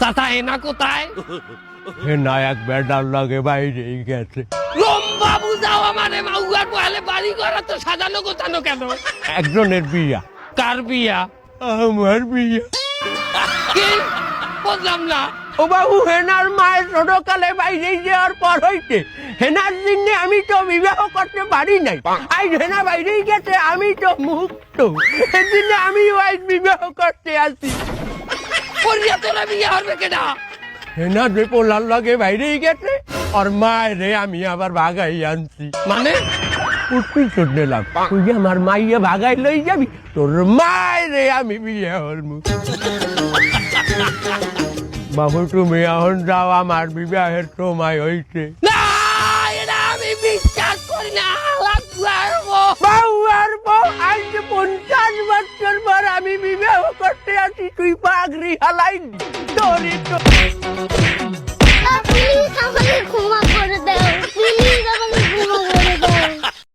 চাচা হেনা কোথায়? হেনা এক বেটার লাগে বাইরেই গেছে। লম্বা বুঝাও আমারে, মাউয়ার পহলে বাড়ি ঘর তো সাজানো গোছানো কেন? একজনের বিয়া। কার বিয়া? আমার বিয়া। কি বুঝলাম না। ও বাবু, হেনার মায়ের ছোটকালে বাইরে যাওয়ার পর হইতে হেনার জন্য আমি তো বিবাহ করতে পারি নাই। আজ হেনা বাইরেই গেছে, আমি তো মুক্ত। এজন্য আমি আজ বিবাহ করতে আসি। করিয়া তোরা বিয়া হবে কেনা? হেনা যে পোলার লাগে বাইরেই গেছে, আর মায়ের আমি আবার ভাগাই আনছি। মানে উৎপিল চোট নিলাম, তুই যে আমার মাইয়া ভাগাই লই যাবি, তোর মায়ের আমি বিয়ে হলমু। বাবু, তুমি এখন যাও, আমার বিবাহের সময় হইছে। না, এটা আমি বিশ্বাস করি না। বাবু আর বউ, আজ 50 বছর পর আমি বিবাহ করতে আসি, তুই পাগড়ি হালাইনি। তো